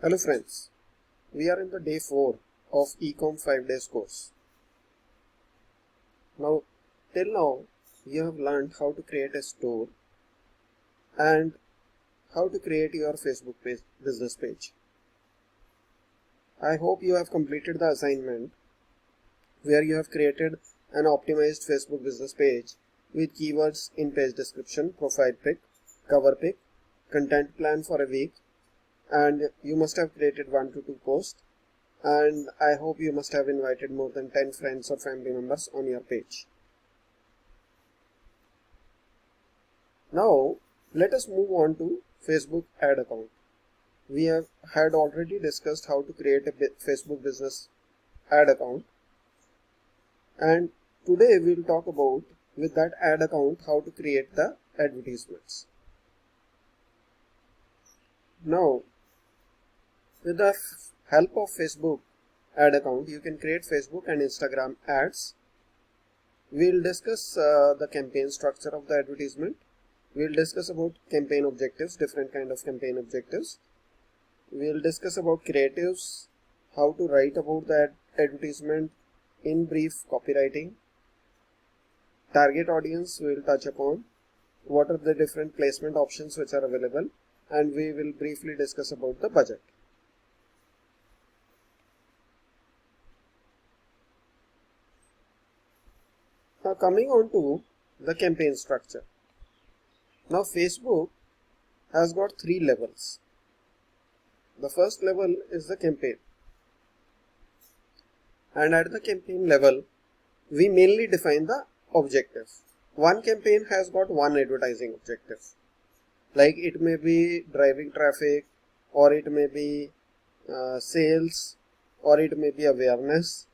Hello friends, we are in the day 4 of Ecom 5 days course. Now, till now, you have learned how to create a store and how to create your Facebook business page. I hope you have completed the assignment where you have created an optimized Facebook business page with keywords in page description, profile pic, cover pic, content plan for a week, and you must have created 1 to 2 posts. And I hope you must have invited more than 10 friends or family members on your page. Now let us move on to Facebook ad account. We have had already discussed how to create a Facebook business ad account, and today we will talk about with that ad account how to create the advertisements. Now, with the help of Facebook ad account, you can create Facebook and Instagram ads. We will discuss the campaign structure of the advertisement. We will discuss about campaign objectives, different kind of campaign objectives. We will discuss about creatives, how to write about the advertisement in brief copywriting. Target audience we will touch upon, what are the different placement options which are available, and we will briefly discuss about the budget. Now coming on to the campaign structure. Now Facebook has got 3 levels. The first level is the campaign, and at the campaign level we mainly define the objective. One campaign has got one advertising objective, like it may be driving traffic, or it may be sales, or it may be awareness.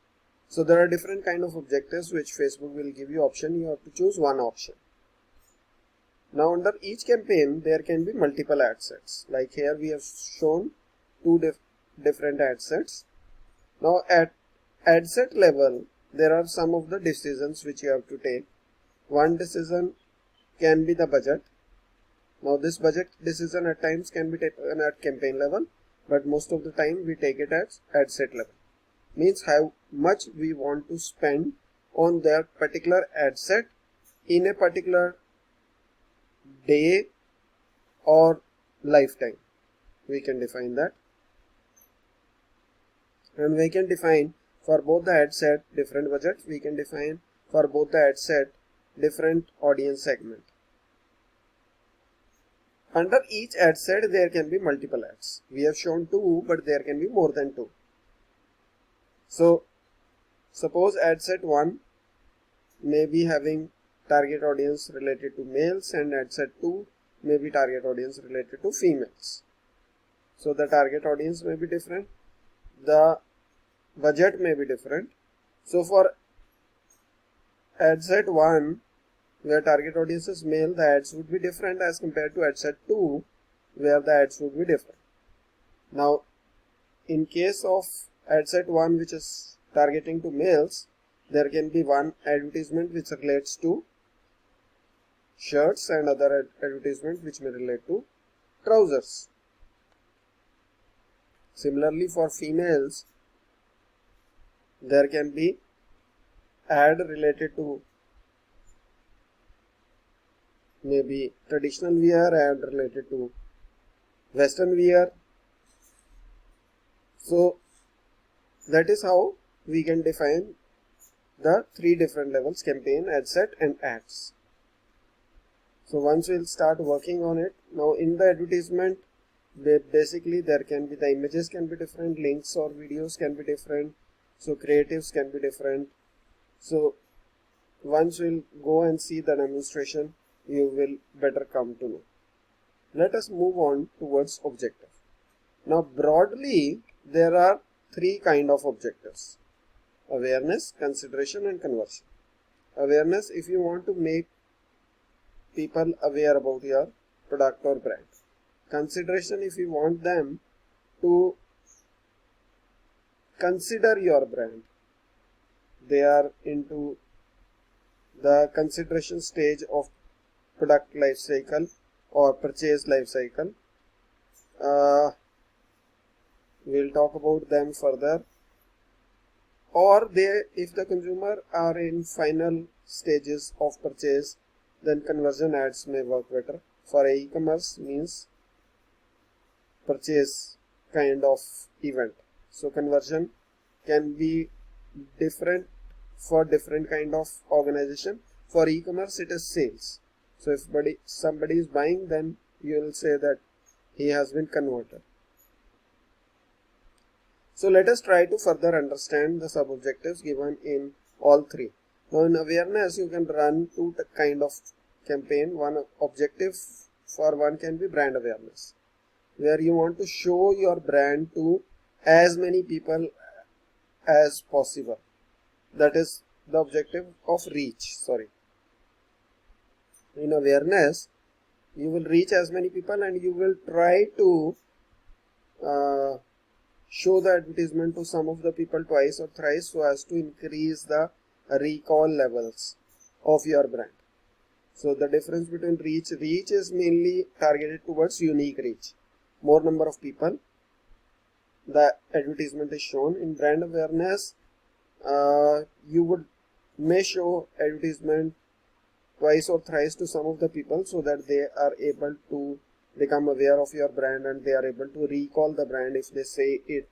So there are different kind of objectives which Facebook will give you option. You have to choose one option. Now under each campaign there can be multiple ad sets. Like here we have shown 2 different ad sets. Now at ad set level there are some of the decisions which you have to take. One decision can be the budget. Now this budget decision at times can be taken at campaign level, but most of the time we take it at ad set level. Means how much we want to spend on that particular ad set in a particular day or lifetime. We can define that, and we can define for both the ad set different budget. We can define for both the ad set different audience segment. Under each ad set there can be multiple ads. We have shown 2, but there can be more than 2. So suppose ad set 1 may be having target audience related to males, and ad set 2 may be target audience related to females. So the target audience may be different, the budget may be different. So for ad set 1 where target audience is male, the ads would be different as compared to ad set 2 where the ads would be different. Now in case of ad set 1 which is targeting to males, there can be one advertisement which relates to shirts and other advertisement which may relate to trousers. Similarly for females there can be ad related to maybe traditional wear, ad related to western wear. So that is how we can define the 3 different levels: campaign, ad set and ads. So once we'll start working on it. Now in the advertisement basically there can be the images can be different, links or videos can be different, so creatives can be different. So once we'll go and see the demonstration, you will better come to know. Let us move on towards objective. Now broadly there are 3 kind of objectives: awareness, consideration and conversion. Awareness, if you want to make people aware about your product or brand. Consideration, if you want them to consider your brand, they are into the consideration stage of product life cycle or purchase life cycle. we'll talk about them further. Or if the consumer are in final stages of purchase, then conversion ads may work better. For e-commerce means purchase kind of event. So conversion can be different for different kind of organization. For e-commerce it is sales. So if somebody is buying, then you will say that he has been converted. So let us try to further understand the sub-objectives given in all three. Now in awareness you can run two kind of campaign. One objective for one can be brand awareness, where you want to show your brand to as many people as possible. That is the objective of reach. In awareness you will reach as many people and you will try to show the advertisement to some of the people twice or thrice so as to increase the recall levels of your brand. So the difference between reach is mainly targeted towards unique reach. More number of people the advertisement is shown. In brand awareness you may show advertisement twice or thrice to some of the people so that they are able to become aware of your brand and they are able to recall the brand if they say it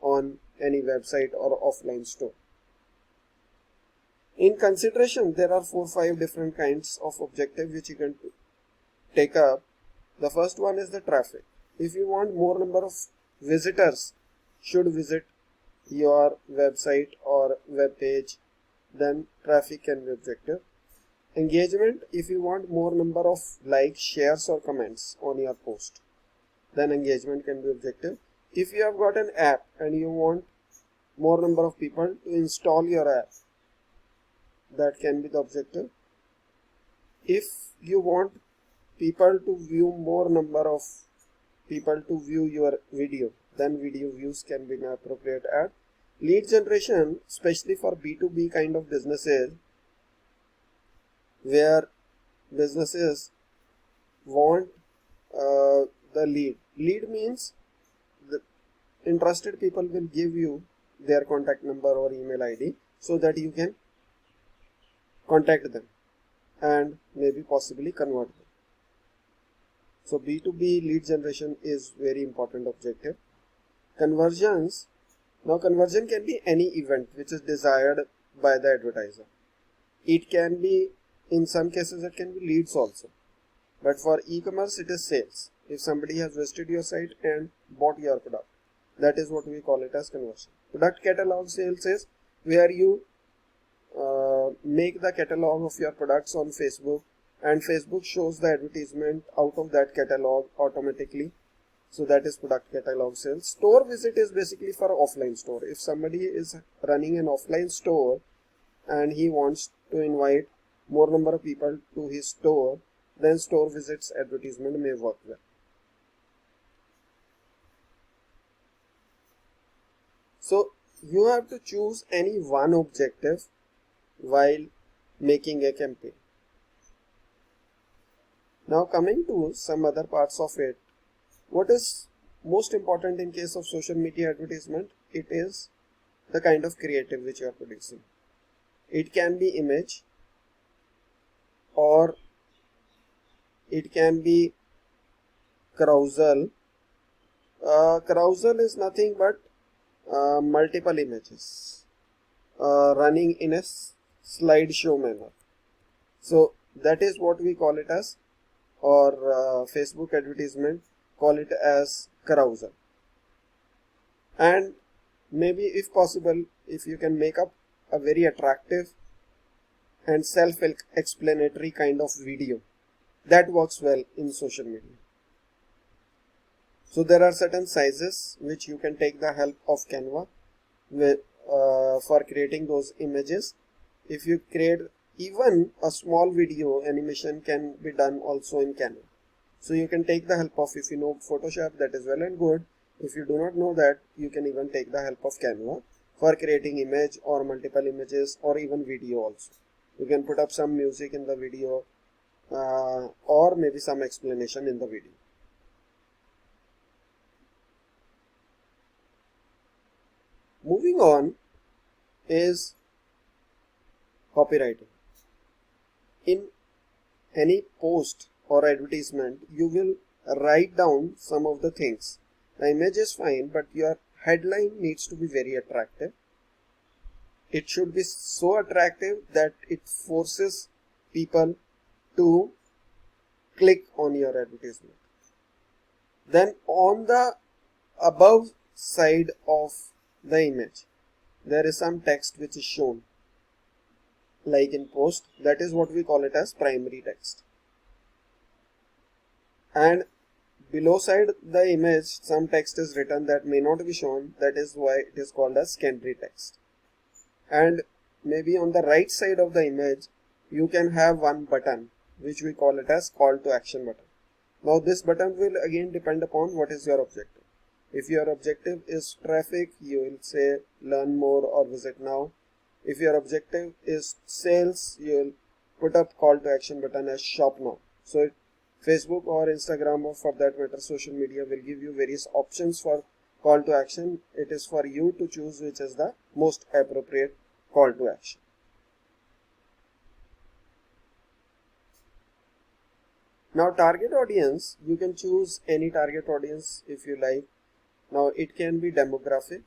on any website or offline store. In consideration, there are 4-5 different kinds of objective which you can take up. The first one is the traffic. If you want more number of visitors should visit your website or web page, then traffic can be objective. Engagement, if you want more number of likes, shares or comments on your post, then engagement can be objective. If you have got an app and you want more number of people to install your app, that can be the objective. If you want people to view more number of people to view your video, then video views can be an appropriate ad. Lead generation, especially for B2B kind of businesses, where businesses want the lead. Lead means the interested people will give you their contact number or email ID so that you can contact them and maybe possibly convert them. So B2B lead generation is very important objective. Conversions. Now conversion can be any event which is desired by the advertiser. It can be, in some cases it can be leads also, but for e-commerce it is sales. If somebody has visited your site and bought your product, that is what we call it as conversion. Product catalog sales is where you make the catalog of your products on Facebook and Facebook shows the advertisement out of that catalog automatically. So that is product catalog sales. Store visit is basically for offline store. If somebody is running an offline store and he wants to invite more number of people to his store, then store visits advertisement may work well. So you have to choose any one objective while making a campaign. Now coming to some other parts of it, what is most important in case of social media advertisement? It is the kind of creative which you are producing. It can be image or it can be carousel. Carousel is nothing but multiple images running in a slideshow manner. So that is what we call it as, or Facebook advertisement call it as carousel. And maybe if possible, if you can make up a very attractive and self-explanatory kind of video, that works well in social media. So there are certain sizes which you can take the help of Canva with, for creating those images. If you create even a small video, animation can be done also in Canva. So you can take the help of, if you know Photoshop, that is well and good. If you do not know that, you can even take the help of Canva for creating image or multiple images or even video also. You can put up some music in the video or maybe some explanation in the video. Moving on is copywriting. In any post or advertisement, you will write down some of the things. The image is fine, but your headline needs to be very attractive. It should be so attractive that it forces people to click on your advertisement. Then on the above side of the image, there is some text which is shown, like in post. That is what we call it as primary text. And below side the image, some text is written that may not be shown. That is why it is called as secondary text. And maybe on the right side of the image, you can have one button which we call it as call to action button. Now this button will again depend upon what is your objective. If your objective is traffic, you will say learn more or visit now. If your objective is sales, you will put up call to action button as shop now. So Facebook or Instagram, or for that matter social media, will give you various options for call to action. It is for you to choose which is the most appropriate call to action. Now target audience, you can choose any target audience if you like. Now it can be demographic,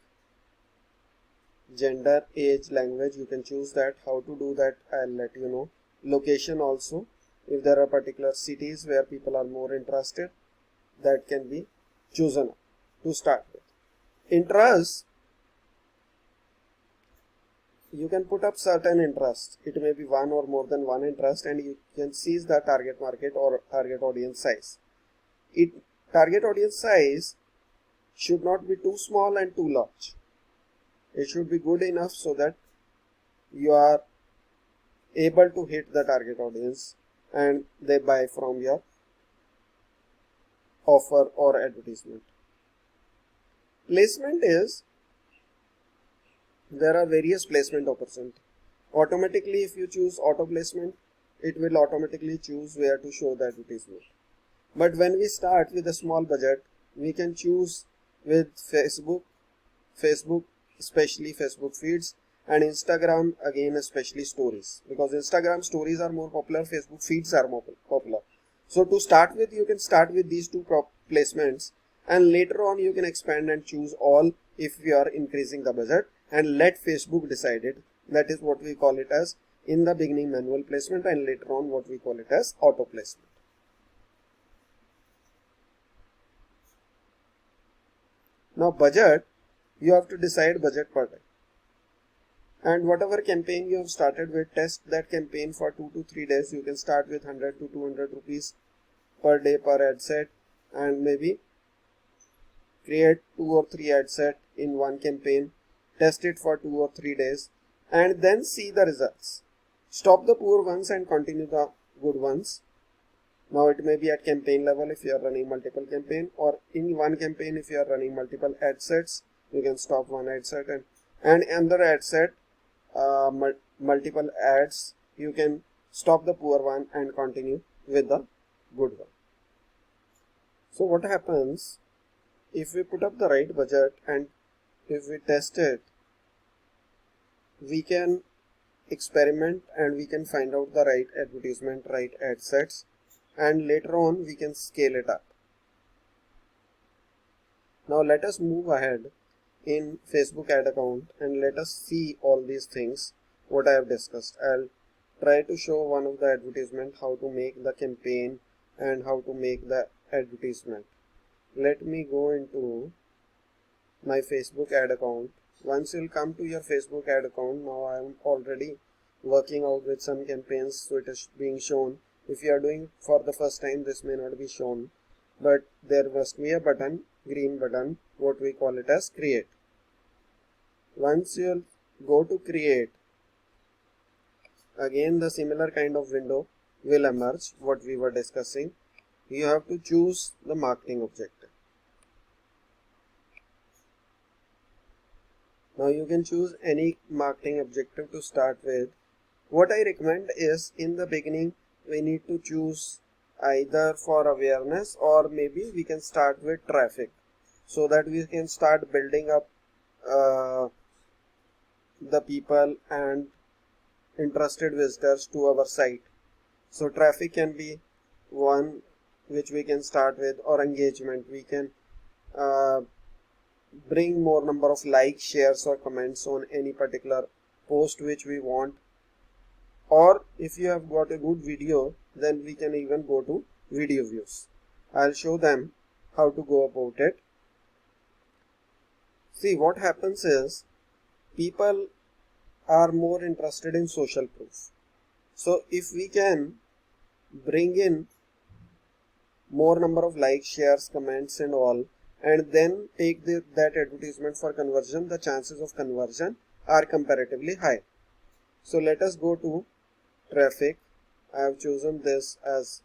gender, age, language. You can choose that. How to do that, I'll let you know. Location also, if there are particular cities where people are more interested, that can be chosen to start with. Interests, you can put up certain interests. It may be one or more than one interest, and you can seize the target market or target audience size. Target audience size should not be too small and too large. It should be good enough so that you are able to hit the target audience and they buy from your offer or advertisement. Placement is, there are various placement opportunities. Automatically, if you choose auto placement, it will automatically choose where to show the advertisement. But when we start with a small budget, we can choose with Facebook, especially Facebook feeds, and Instagram again, especially stories, because Instagram stories are more popular, Facebook feeds are more popular. So to start with, you can start with these two placements, and later on you can expand and choose all if you are increasing the budget, and let Facebook decide it. That is what we call it as in the beginning manual placement, and later on what we call it as auto placement. Now budget, you have to decide budget per day. And whatever campaign you have started with, test that campaign for 2 to 3 days. You can start with 100 to 200 rupees per day per ad set, and maybe create 2 or 3 ad set in one campaign, test it for 2 or 3 days, and then see the results. Stop the poor ones and continue the good ones. Now it may be at campaign level if you are running multiple campaign, or in one campaign if you are running multiple ad sets, you can stop one ad set and another ad set, multiple ads, you can stop the poor one and continue with the good one. So what happens if we put up the right budget and if we test it, we can experiment and we can find out the right advertisement, right ad sets, and later on we can scale it up. Now let us move ahead in Facebook ad account and let us see all these things what I have discussed. I'll try to show one of the advertisement, how to make the campaign and how to make the advertisement. Let me go into my Facebook ad account. Once you'll come to your Facebook ad account, now I am already working out with some campaigns, so it is being shown. If you are doing for the first time, this may not be shown, but there must be a button, green button, what we call it as create. Once you'll go to create, again the similar kind of window will emerge, what we were discussing. You have to choose the marketing objective. Now you can choose any marketing objective to start with. What I recommend is, in the beginning we need to choose either for awareness, or maybe we can start with traffic, so that we can start building up the people and interested visitors to our site. So traffic can be one which we can start with, or engagement. We can uh, bring more number of likes, shares or comments on any particular post which we want. Or if you have got a good video, then we can even go to video views. I'll show them how to go about it. See, what happens is people are more interested in social proof. So if we can bring in more number of likes, shares, comments and all, and then take that advertisement for conversion, the chances of conversion are comparatively high. So let us go to traffic. I have chosen this as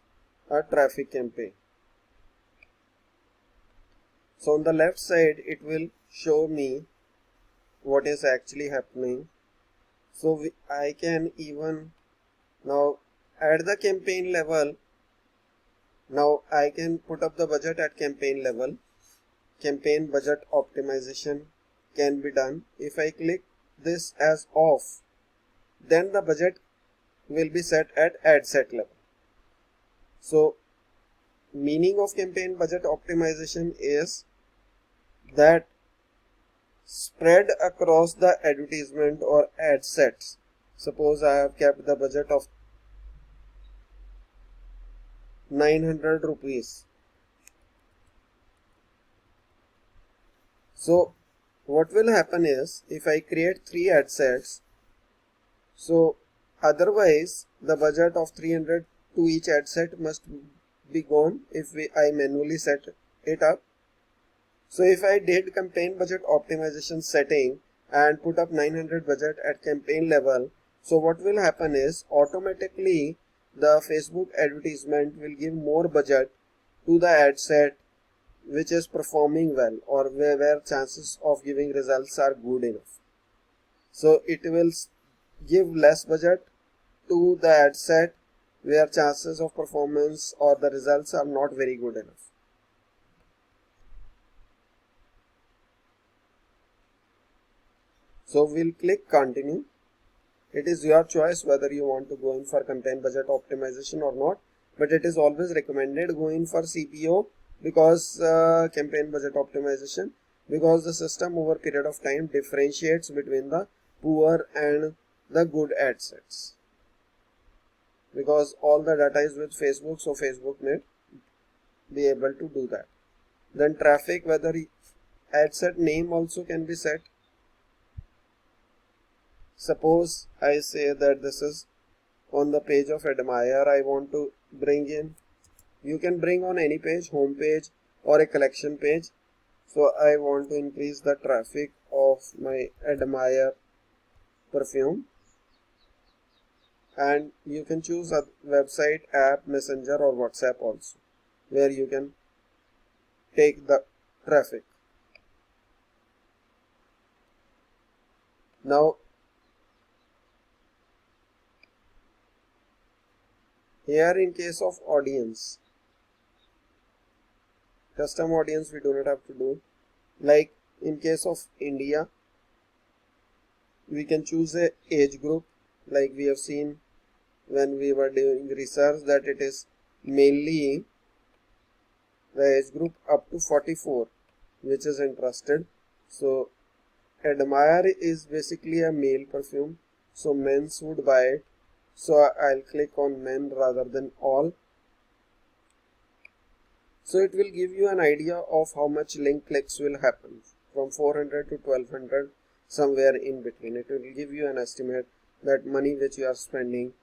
a traffic campaign. So on the left side it will show me what is actually happening. So I can even now at the campaign level, now I can put up the budget at campaign level. Campaign budget optimization can be done. If I click this as off, then the budget will be set at ad set level. So meaning of campaign budget optimization is that spread across the advertisement or ad sets. Suppose I have kept the budget of 900 rupees. So what will happen is if I create 3 ad sets, so otherwise the budget of 300 to each ad set must be gone if I manually set it up. So if I did campaign budget optimization setting and put up 900 budget at campaign level, so what will happen is automatically the Facebook advertisement will give more budget to the ad set which is performing well, or where chances of giving results are good enough. So it will give less budget to the ad set where chances of performance or the results are not very good enough. So we'll click continue. It is your choice whether you want to go in for campaign budget optimization or not, but it is always recommended go in for CPO because campaign budget optimization, because the system over period of time differentiates between the poor and the good ad sets, because all the data is with Facebook, so Facebook may be able to do that. Then traffic, whether ad set name also can be set. Suppose I say that this is on the page of Admire, I want to bring in, you can bring on any page, home page or a collection page. So I want to increase the traffic of my Admire perfume, and you can choose a website, app, messenger or WhatsApp also, where you can take the traffic. Now here in case of audience, custom audience we do not have to do. Like in case of India, we can choose a age group, like we have seen when we were doing research that it is mainly the age group up to 44 which is interested. So Admire is basically a male perfume, so men's would buy it. So I'll click on men rather than all. So it will give you an idea of how much link clicks will happen, from 400 to 1200, somewhere in between. It will give you an estimate that money which you are spending,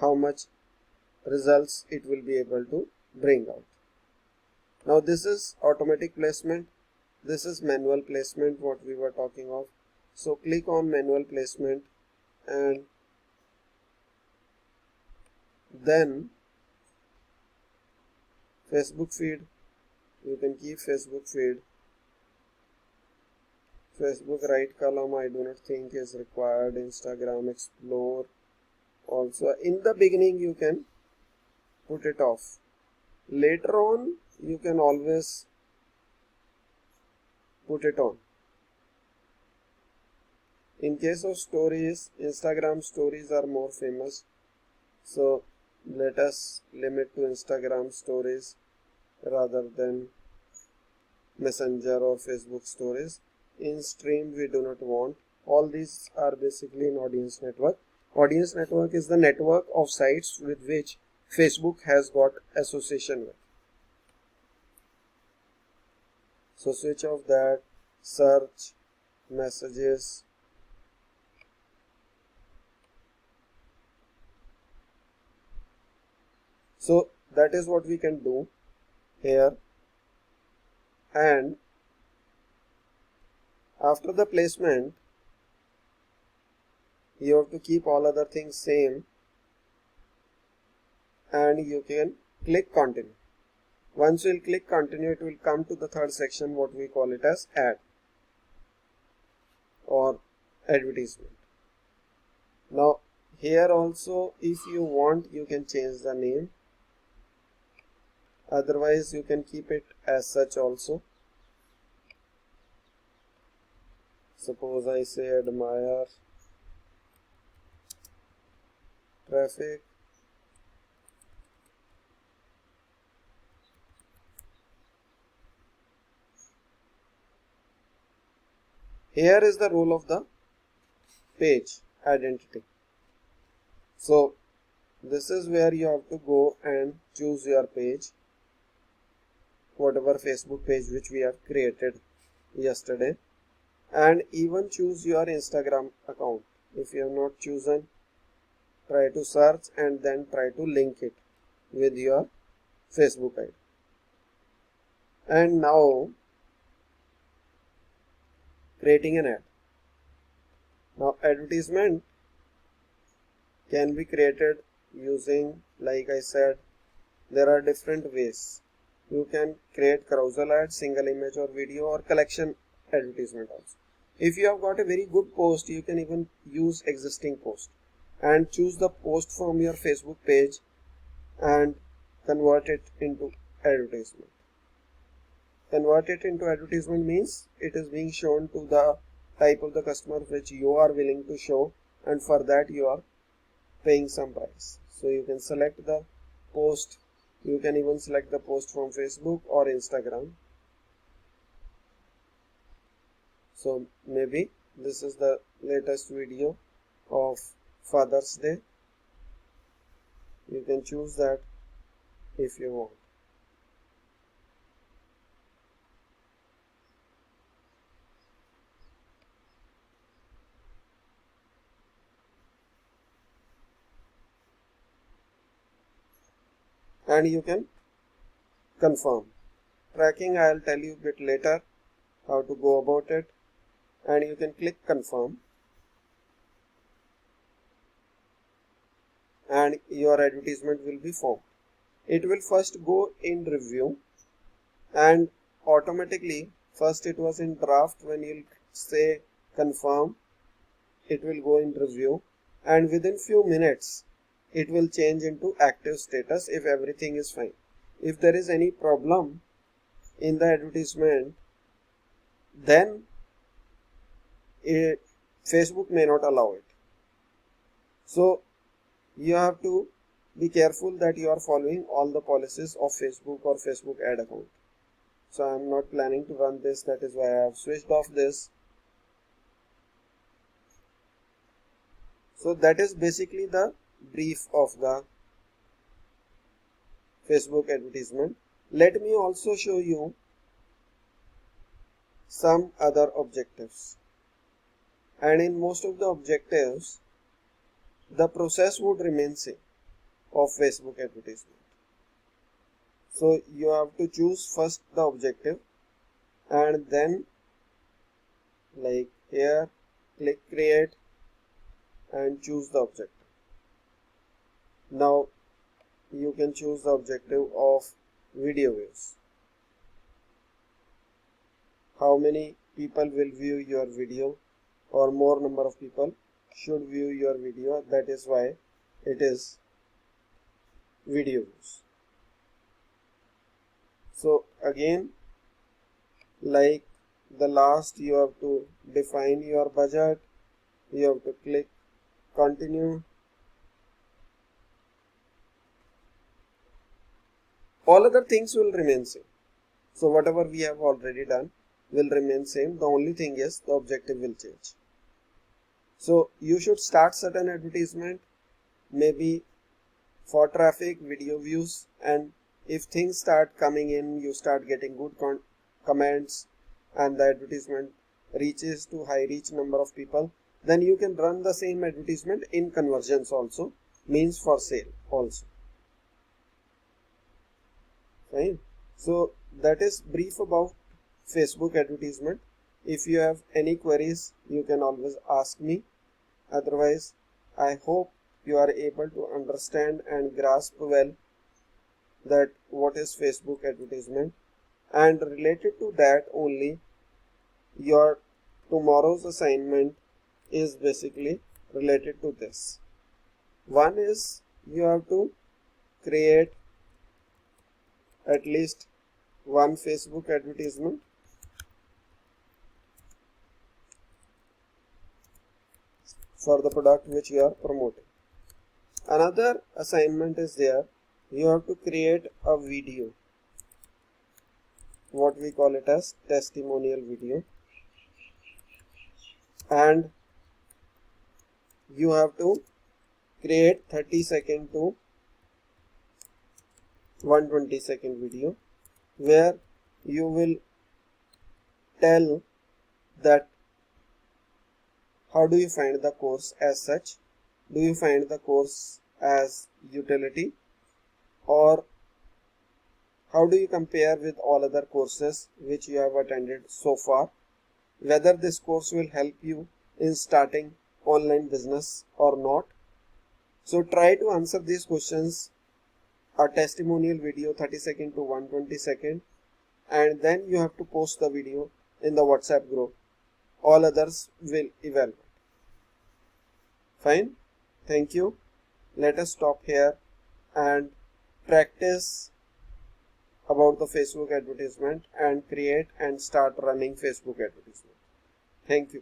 how much results it will be able to bring out. Now this is automatic placement, this is manual placement, what we were talking of. So click on manual placement and then Facebook feed, you can keep Facebook feed. Facebook right column I do not think is required. Instagram explore also. In the beginning you can put it off. Later on you can always put it on. In case of stories, Instagram stories are more famous. So let us limit to Instagram stories rather than Messenger or Facebook stories. In stream we do not want. All these are basically an audience network. Audience network is the network of sites with which Facebook has got association with. So switch off that, search, messages. So that is what we can do here. And after the placement, you have to keep all other things same and you can click continue. Once you will click continue, it will come to the third section, what we call it as ad or advertisement. Now here also, if you want, you can change the name. Otherwise you can keep it as such also. Suppose I say admire traffic. Here is the role of the page identity. So this is where you have to go and choose your page, whatever Facebook page which we have created yesterday, and even choose your Instagram account. If you have not chosen, try to search and then try to link it with your Facebook ID. And now creating an ad. Now advertisement can be created using, like I said, there are different ways. You can create carousel ad, single image or video, or collection advertisement also. If you have got a very good post, you can even use existing post and choose the post from your Facebook page and convert it into advertisement. Convert it into advertisement means it is being shown to the type of the customer which you are willing to show, and for that you are paying some price. So you can select the post. You can even select the post from Facebook or Instagram. So maybe this is the latest video of Father's Day. You can choose that if you want. And you can confirm. Tracking I will tell you a bit later how to go about it, and you can click confirm and your advertisement will be formed. It will first go in review and automatically, first it was in draft. When you say confirm, it will go in review, and within few minutes it will change into active status if everything is fine. If there is any problem in the advertisement, then Facebook may not allow it. So you have to be careful that you are following all the policies of Facebook or Facebook ad account. So I am not planning to run this, that is why I have switched off this. So that is basically the brief of the Facebook advertisement. Let me also show you some other objectives. And in most of the objectives, the process would remain same of Facebook advertisement. So you have to choose first the objective and then, like here, click create and choose the objective. Now you can choose the objective of video views. How many people will view your video, or more number of people should view your video. That is why it is video views. So again, like the last, you have to define your budget You have to click continue. All other things will remain same. So whatever we have already done will remain same. The only thing is the objective will change. So you should start certain advertisement, maybe for traffic, video views, and if things start coming in, you start getting good comments and the advertisement reaches to high reach number of people, then you can run the same advertisement in conversions also, means for sale also. Fine. So that is brief about Facebook advertisement. If you have any queries, you can always ask me. Otherwise, I hope you are able to understand and grasp well that what is Facebook advertisement, and related to that only your tomorrow's assignment is basically related to this. One is you have to create at least one Facebook advertisement for the product which you are promoting. Another assignment is there, you have to create a video, what we call it as testimonial video, and you have to create 30-second to 120-second video where you will tell that how do you find the course as such, do you find the course as utility, or how do you compare with all other courses which you have attended so far, whether this course will help you in starting online business or not. So try to answer these questions, a testimonial video 30-second to 120-second, and then you have to post the video in the WhatsApp group. All others will evaluate. Fine. Thank you. Let us stop here and practice about the Facebook advertisement and create and start running Facebook advertisement. Thank you.